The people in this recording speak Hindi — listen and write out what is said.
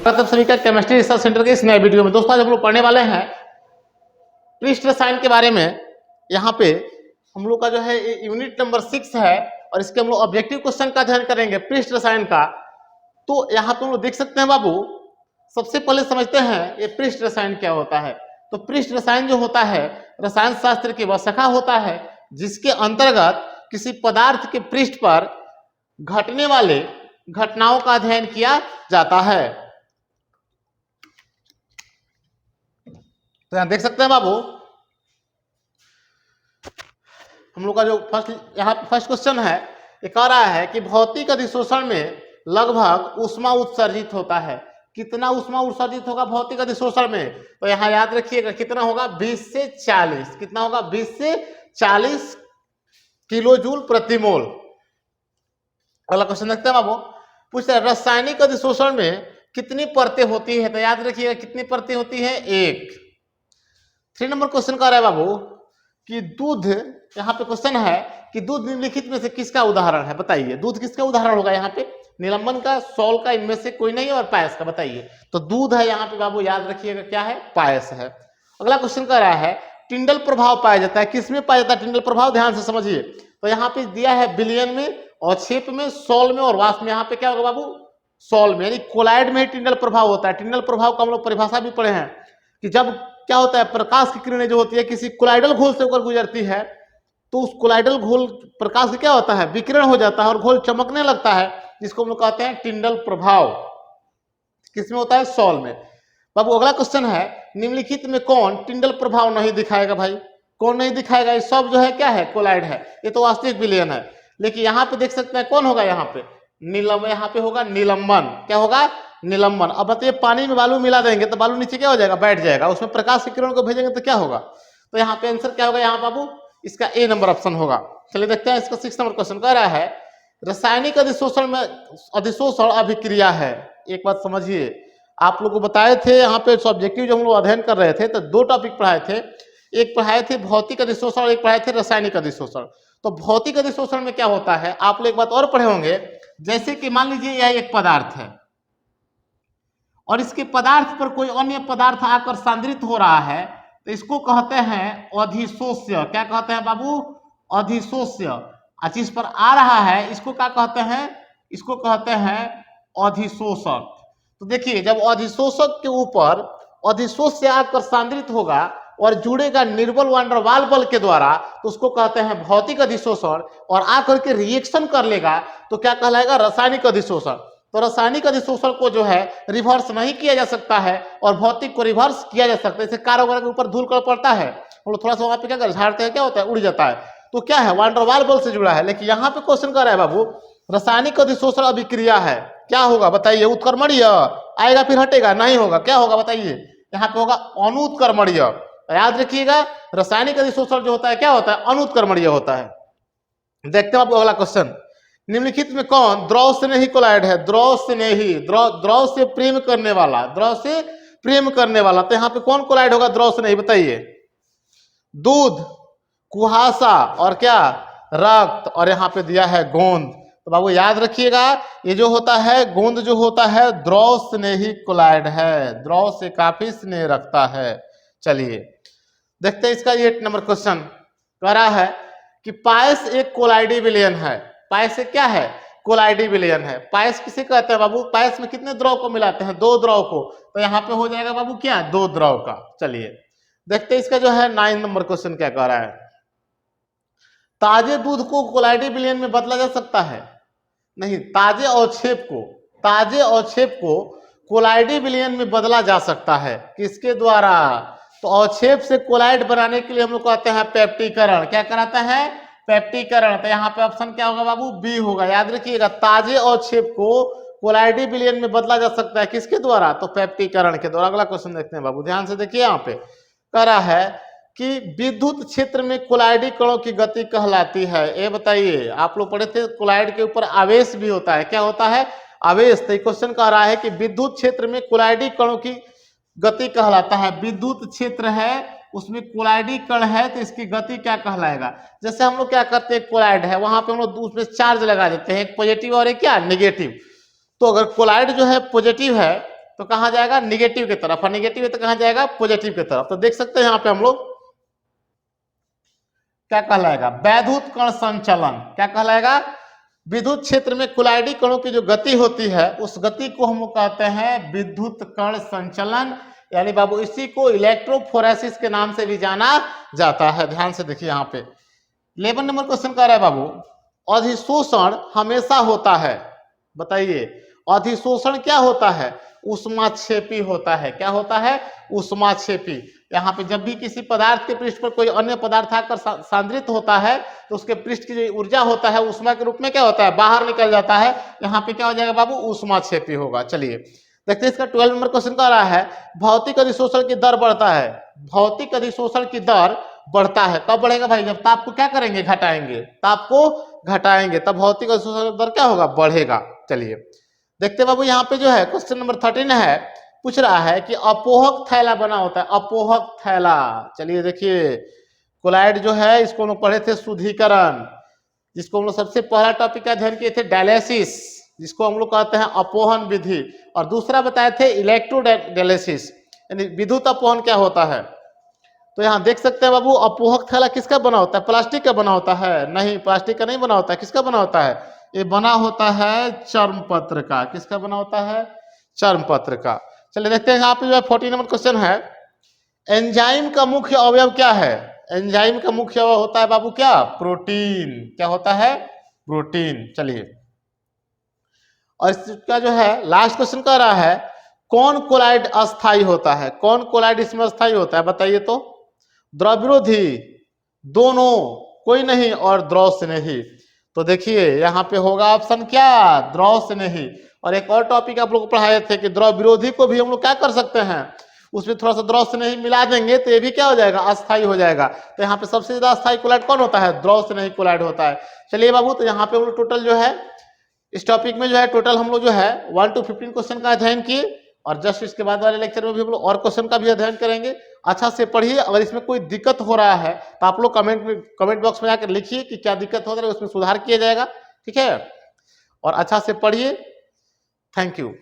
प्रताप सभी का केमिस्ट्री रिसर्च सेंटर के इस नए वीडियो में दोस्तों आज हम लोग पढ़ने वाले हैं पृष्ठ रसायन के बारे में। यहाँ पे हम लोग का जो है यूनिट नंबर 6 है और इसके हम लोग ऑब्जेक्टिव क्वेश्चन का अध्ययन करेंगे पृष्ठ रसायन का। तो यहाँ पे हम लोग देख सकते हैं बाबू, सबसे पहले समझते हैं ये पृष्ठ रसायन क्या होता है। तो पृष्ठ रसायन जो होता है रसायन शास्त्र की वह शाखा होता है जिसके अंतर्गत किसी पदार्थ के पृष्ठ पर घटने वाले घटनाओं का अध्ययन किया जाता है। तो यहां देख सकते हैं बाबू, हम लोग का जो फर्स्ट क्वेश्चन है ये कह रहा है कि भौतिक अधिशोषण में लगभग ऊष्मा उत्सर्जित होता है। कितना ऊष्मा उत्सर्जित होगा भौतिक अधिशोषण में? तो यहां याद रखिएगा कितना होगा, 20 से 40। कितना होगा? 20 से 40 किलो जूल प्रति मोल। अगला क्वेश्चन देखते हैं बाबू, पूछता है रासायनिक अधिशोषण में कितनी परतें होती है? तो याद रखिएगा कितनी परतें होती है? 1। 3 नंबर क्वेश्चन कह रहा है बाबू कि दूध, यहाँ पे क्वेश्चन है कि दूध निम्नलिखित में से किसका उदाहरण है? बताइए दूध किसका उदाहरण होगा? यहाँ पे निलंबन का, सॉल का, इनमें से कोई नहीं है और पायस का। बताइए तो दूध है यहाँ पे बाबू, याद रखिएगा क्या है? पायस है। अगला क्वेश्चन कह रहा है टिंडल प्रभाव पाया जाता है, किसमें पाया जाता है टिंडल प्रभाव? ध्यान से समझिए। तो यहाँ पे दिया है विलयन में, अवक्षेप में, सॉल में और वाष्प में। यहाँ पे क्या होगा बाबू? सॉल में, यानी कोलाइड में ही टिंडल प्रभाव होता है। टिंडल प्रभाव का हम लोग परिभाषा भी पढ़े हैं कि जब क्या होता है प्रकाश की किरणें जो होती है किसी कोलाइडल घोल से होकर गुजरती है तो उस कोलाइडल घोल प्रकाश से क्या होता है? विकिरण हो जाता है और घोल चमकने लगता है, जिसको हम लोग कहते हैं टिंडल प्रभाव। किसमें होता है? सॉल में। बाबू अगला क्वेश्चन है निम्नलिखित में कौन टिंडल प्रभाव नहीं दिखाएगा? भाई कौन नहीं दिखाएगा? ये सब जो है क्या है? कोलाइड है। ये तो वास्तविक विलयन है। लेकिन यहाँ पे देख सकते हैं कौन होगा? यहाँ पे निलंबन, यहाँ पे होगा निलंबन। क्या होगा? निलंबन। अब बताइए पानी में बालू मिला देंगे तो बालू नीचे क्या हो जाएगा? बैठ जाएगा। उसमें प्रकाश की किरण को भेजेंगे तो क्या होगा? तो यहाँ पे आंसर क्या होगा यहाँ बाबू? इसका ए नंबर ऑप्शन होगा। चलिए देखते हैं इसका 6 नंबर क्वेश्चन कह रहा है रासायनिक अधिशोषण में अधिशोषण अभिक्रिया है। एक बात समझिए, आप लोग को बताए थे यहाँ पे सब्जेक्टिव जो हम लोग अध्ययन कर रहे थे तो 2 टॉपिक पढ़ाए थे। एक पढ़ाए थे भौतिक अधिशोषण और एक पढ़ाए थे रासायनिक अधिशोषण। तो भौतिक अधिशोषण में क्या होता है आप लोग एक बात और पढ़े होंगे, जैसे कि मान लीजिए यह एक पदार्थ है और इसके पदार्थ पर कोई अन्य पदार्थ आकर सांद्रित हो रहा है तो इसको कहते हैं अधिशोष्य। क्या कहते हैं बाबू? अधिशोष्य। जिस पर आ रहा है इसको क्या कहते हैं? इसको कहते हैं अधिशोषक। तो देखिए जब अधिशोषक के ऊपर अधिशोष्य आकर सांद्रित होगा और जुड़ेगा निर्बल वैन डर वाल्स बल के द्वारा तो उसको कहते हैं भौतिक अधिशोषण, और आकर के रिएक्शन कर लेगा तो क्या कहलाएगा? रासायनिक अधिशोषण। तो रासायनिक अधिशोषण को जो है रिवर्स नहीं किया जा सकता है और भौतिक को रिवर्स किया जा सकता है। जैसे कार वगैरह के ऊपर धूल कण पड़ता है, हम लोग थोड़ा सा वहां पे क्या कर झाड़ते हैं, क्या होता है? उड़ जाता है। तो क्या है? वैन डर वाल्स बल से जुड़ा है। लेकिन यहाँ पे क्वेश्चन कर रहा है बाबू रासायनिक अधिशोषण अभिक्रिया है, क्या होगा? बताइए उत्क्रमणीय आएगा फिर हटेगा? नहीं होगा। क्या होगा बताइए? यहाँ पे होगा अनुत्क्रमणीय। याद रखिएगा रासायनिक अधिशोषण जो होता है क्या होता है? अनुत्क्रमणीय होता है। देखते हैं आपको अगला क्वेश्चन, निम्नलिखित में कौन द्रव स्नेही कोलाइड है? द्रव स्नेही, द्रव से प्रेम करने वाला, द्रव से प्रेम करने वाला। तो यहाँ पे कौन कोलाइड होगा द्रव स्नेही? बताइए दूध, कुहासा और क्या? रक्त। और यहाँ पे दिया है गोंद। तो बाबू याद रखिएगा ये जो होता है गोंद जो होता है द्रव स्नेही कोलाइड है, द्रव से काफी स्नेह रखता है। चलिए देखते हैं इसका 8 नंबर क्वेश्चन कह रहा है कि पायस एक कोलाइडी विलयन है। पायस एक क्या है? कोलाइडी विलयन है। पायस किसे कहते हैं बाबू? पायस में कितने द्रव को मिलाते हैं? 2 द्रव को। तो यहाँ पे हो जाएगा बाबू क्या? 2 द्रव का। चलिए देखते हैं इसका जो है 9 नंबर क्वेश्चन क्या कह रहा है, ताजे दूध को कोलाइडी विलयन में बदला जा सकता है? नहीं, ताजे अवक्षेप को कोलाइडी विलयन में बदला जा सकता है। किसके द्वारा? तो अवक्षेप से कोलाइड बनाने के लिए हम लोग कहते हैं पेप्टीकरण। क्या कराता है? पेप्टीकरण। तो यहाँ पे ऑप्शन क्या होगा बाबू? बी होगा। याद रखिएगा ताजे अवक्षेप को कोलाइडी विलयन में बदला जा सकता है किसके द्वारा? तो पेप्टीकरण के द्वारा। अगला क्वेश्चन देखते हैं बाबू, ध्यान से देखिए। यहाँ पे कह रहा है कि विद्युत क्षेत्र में कोलाइडी कणों की गति कहलाती है। ये बताइए, आप लोग पढ़े थे कोलाइड के ऊपर आवेश भी होता है। क्या होता है? आवेश। तो क्वेश्चन कह रहा है कि विद्युत क्षेत्र में कोलाइडी कणों की गति कहलाता है। विद्युत क्षेत्र है उसमें कोलाइडी कण है तो इसकी गति क्या कहलाएगा? जैसे हम लोग क्या करते हैं, कोलाइड है वहां पे हम लोग उसमें चार्ज लगा देते हैं, एक पॉजिटिव और एक क्या? नेगेटिव। तो अगर कोलाइड जो है पॉजिटिव है तो कहाँ जाएगा, निगेटिव की तरफ, और निगेटिव है तो कहाँ जाएगा, पॉजिटिव की तरफ। तो देख सकते हैं यहाँ पे हम लोग क्या कहलाएगा, वैद्युत कण संचलन। क्या कहलाएगा, विद्युत क्षेत्र में कुलाइडी कणों की जो गति होती है उस गति को हम लोग कहते हैं विद्युत कण संचलन, यानी बाबू इसी को इलेक्ट्रोफोरेसिस के नाम से भी जाना जाता है। ध्यान से देखिए यहाँ पे 11 नंबर क्वेश्चन कह रहा है बाबू, अधिशोषण हमेशा होता है। बताइए अधिशोषण क्या होता है, ऊष्माक्षेपी होता है। क्या होता है, ऊष्माक्षेपी। यहाँ पे जब भी किसी पदार्थ के पृष्ठ पर कोई अन्य पदार्थ आकर सांद्रित होता है तो उसके पृष्ठ की जो ऊर्जा होता है ऊष्मा के रूप में क्या होता है, बाहर निकल जाता है। यहाँ पे क्या हो जाएगा बाबू, ऊष्माक्षेपी होगा। चलिए देखते हैं इसका 12 नंबर क्वेश्चन का रहा है, भौतिक अधिशोषण की दर बढ़ता है। भौतिक अधिशोषण की दर बढ़ता है, कब बढ़ेगा भाई, जब ताप को क्या करेंगे, घटाएंगे, ताप को घटाएंगे तब भौतिक अधिशोषण की दर क्या होगा, बढ़ेगा। चलिए देखते बाबू यहाँ पे जो है क्वेश्चन नंबर 13 है, पूछ रहा है कि अपोहक थैला बना होता है, अपोहक थैला। चलिए देखिए कोलाइड जो है इसको हम लोग पढ़े थे शुद्धिकरण, जिसको हम लोग सबसे पहला टॉपिक का अध्ययन किए थे डायलिसिस, जिसको हम लोग कहते हैं अपोहन विधि, और दूसरा बताए थे इलेक्ट्रोडायलिसिस यानी विद्युत अपोहन क्या होता है। तो यहाँ देख सकते हैं बाबू अपोहक थैला किसका बना होता है, प्लास्टिक का बना होता है, नहीं प्लास्टिक का नहीं बना होता है, किसका बना होता है, ये बना होता है चर्मपत्र का। किसका बना होता है, चर्मपत्र का। चलिए देखते हैं यहाँ पे जो है 14 नंबर क्वेश्चन है, एंजाइम का मुख्य अवयव क्या है। एंजाइम का मुख्य अवयव होता है बाबू क्या, प्रोटीन। क्या होता है, प्रोटीन। चलिए और इसका जो है लास्ट क्वेश्चन कह रहा है, कौन कोलाइड अस्थाई होता है, कौन कोलाइड इसमें अस्थाई होता है, बताइए तो। द्रव विरोधी, दोनों, कोई नहीं, और द्रव से नहीं। तो देखिए यहाँ पे होगा ऑप्शन क्या, द्रव से नहीं। और एक और टॉपिक आप लोग पढ़ाए थे कि द्रव विरोधी को भी हम लोग क्या कर सकते हैं, उसमें थोड़ा सा द्रव से नहीं मिला देंगे तो ये भी क्या हो जाएगा, अस्थाई हो जाएगा। तो यहाँ पे सबसे ज्यादा अस्थाई कोलाइड कौन होता है, द्रव से नहीं कोलाइड होता है। चलिए बाबू तो यहाँ पे हम लोग टोटल जो है इस टॉपिक में जो है टोटल हम लोग जो है 1 to 15 क्वेश्चन का अध्ययन किए, और जस्ट इसके बाद वाले लेक्चर में भी हम लोग और क्वेश्चन का भी अध्ययन करेंगे। अच्छा से पढ़िए, अगर इसमें कोई दिक्कत हो रहा है तो आप लोग कमेंट बॉक्स में जाकर लिखिए कि क्या दिक्कत हो रहा है, उसमें सुधार किया जाएगा। ठीक है, और अच्छा से पढ़िए। Thank you.